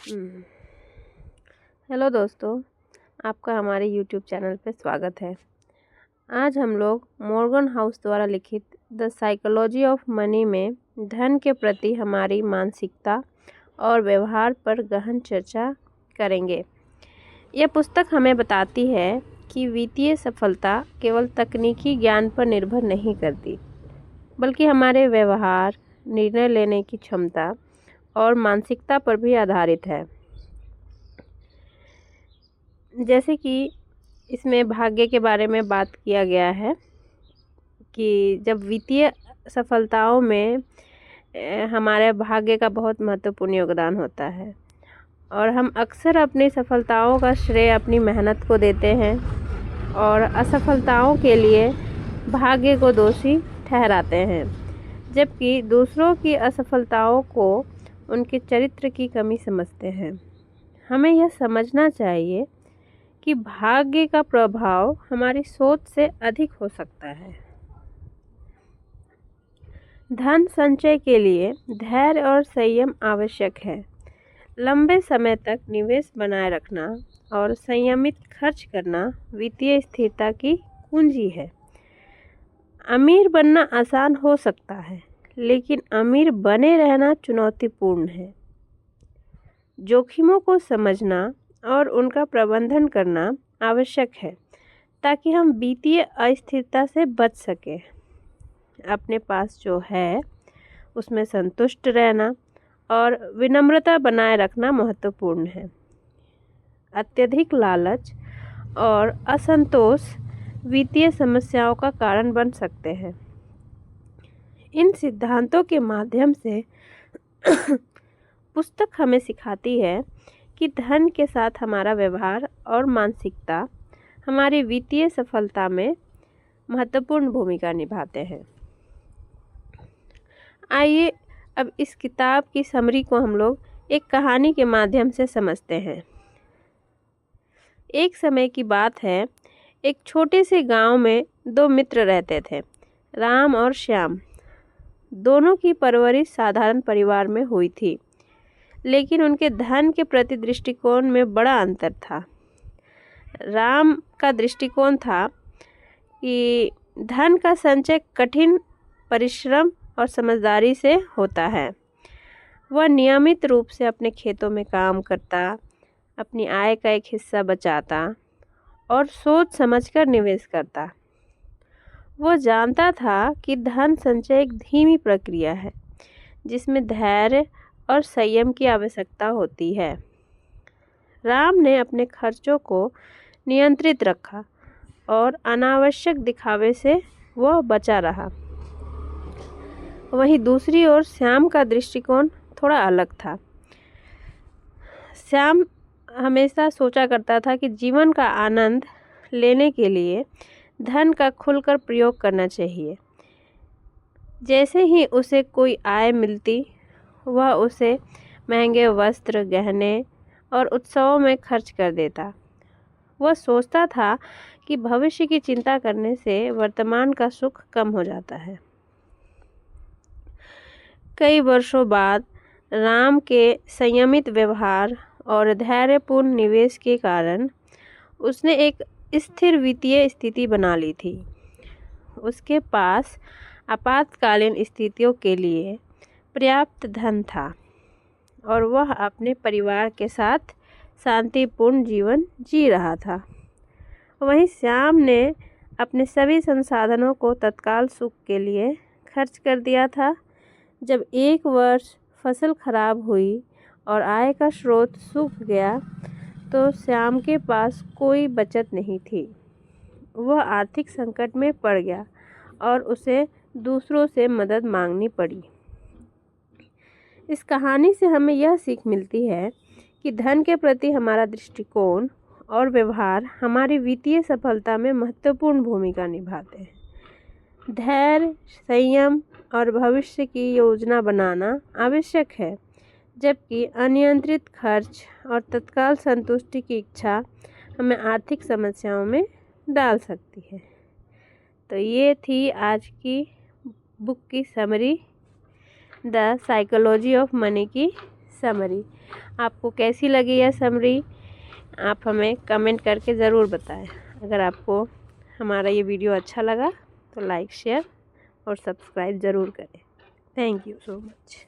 हम्म, hello दोस्तों, आपका हमारे यूट्यूब चैनल पे स्वागत है। आज हम लोग मॉर्गन हाउस द्वारा लिखित द साइकोलॉजी ऑफ मनी में धन के प्रति हमारी मानसिकता और व्यवहार पर गहन चर्चा करेंगे। यह पुस्तक हमें बताती है कि वित्तीय सफलता केवल तकनीकी ज्ञान पर निर्भर नहीं करती, बल्कि हमारे व्यवहार, निर्णय लेने की क्षमता और मानसिकता पर भी आधारित है। जैसे कि इसमें भाग्य के बारे में बात किया गया है कि जब वित्तीय सफलताओं में हमारे भाग्य का बहुत महत्वपूर्ण योगदान होता है और हम अक्सर अपनी सफलताओं का श्रेय अपनी मेहनत को देते हैं और असफलताओं के लिए भाग्य को दोषी ठहराते हैं, जबकि दूसरों की असफलताओं को उनके चरित्र की कमी समझते हैं। हमें यह समझना चाहिए कि भाग्य का प्रभाव हमारी सोच से अधिक हो सकता है। धन संचय के लिए धैर्य और संयम आवश्यक है। लंबे समय तक निवेश बनाए रखना और संयमित खर्च करना वित्तीय स्थिरता की कुंजी है। अमीर बनना आसान हो सकता है, लेकिन अमीर बने रहना चुनौतीपूर्ण है। जोखिमों को समझना और उनका प्रबंधन करना आवश्यक है ताकि हम वित्तीय अस्थिरता से बच सकें। अपने पास जो है उसमें संतुष्ट रहना और विनम्रता बनाए रखना महत्वपूर्ण है। अत्यधिक लालच और असंतोष वित्तीय समस्याओं का कारण बन सकते हैं। इन सिद्धांतों के माध्यम से पुस्तक हमें सिखाती है कि धन के साथ हमारा व्यवहार और मानसिकता हमारी वित्तीय सफलता में महत्वपूर्ण भूमिका निभाते हैं। आइए अब इस किताब की समरी को हम लोग एक कहानी के माध्यम से समझते हैं। एक समय की बात है, एक छोटे से गांव में दो मित्र रहते थे, राम और श्याम। दोनों की परवरिश साधारण परिवार में हुई थी, लेकिन उनके धन के प्रति दृष्टिकोण में बड़ा अंतर था। राम का दृष्टिकोण था कि धन का संचय कठिन परिश्रम और समझदारी से होता है। वह नियमित रूप से अपने खेतों में काम करता, अपनी आय का एक हिस्सा बचाता और सोच समझकर निवेश करता। वह जानता था कि धन संचय एक धीमी प्रक्रिया है जिसमें धैर्य और संयम की आवश्यकता होती है। राम ने अपने खर्चों को नियंत्रित रखा और अनावश्यक दिखावे से वह बचा रहा। वहीं दूसरी ओर श्याम का दृष्टिकोण थोड़ा अलग था। श्याम हमेशा सोचा करता था कि जीवन का आनंद लेने के लिए धन का खुलकर प्रयोग करना चाहिए। जैसे ही उसे कोई आय मिलती, वह उसे महंगे वस्त्र, गहने और उत्सवों में खर्च कर देता। वह सोचता था कि भविष्य की चिंता करने से वर्तमान का सुख कम हो जाता है। कई वर्षों बाद राम के संयमित व्यवहार और धैर्यपूर्ण निवेश के कारण उसने एक स्थिर वित्तीय स्थिति बना ली थी। उसके पास आपातकालीन स्थितियों के लिए पर्याप्त धन था और वह अपने परिवार के साथ शांतिपूर्ण जीवन जी रहा था। वहीं श्याम ने अपने सभी संसाधनों को तत्काल सुख के लिए खर्च कर दिया था। जब एक वर्ष फसल खराब हुई और आय का स्रोत सूख गया, तो श्याम के पास कोई बचत नहीं थी। वह आर्थिक संकट में पड़ गया और उसे दूसरों से मदद मांगनी पड़ी। इस कहानी से हमें यह सीख मिलती है कि धन के प्रति हमारा दृष्टिकोण और व्यवहार हमारी वित्तीय सफलता में महत्वपूर्ण भूमिका निभाते हैं। धैर्य, संयम और भविष्य की योजना बनाना आवश्यक है, जबकि अनियंत्रित खर्च और तत्काल संतुष्टि की इच्छा हमें आर्थिक समस्याओं में डाल सकती है। तो ये थी आज की बुक की summary, the psychology of money की समरी। आपको कैसी लगी यह समरी, आप हमें कमेंट करके ज़रूर बताएं। अगर आपको हमारा ये वीडियो अच्छा लगा तो लाइक, शेयर और सब्सक्राइब ज़रूर करें। Thank you so much.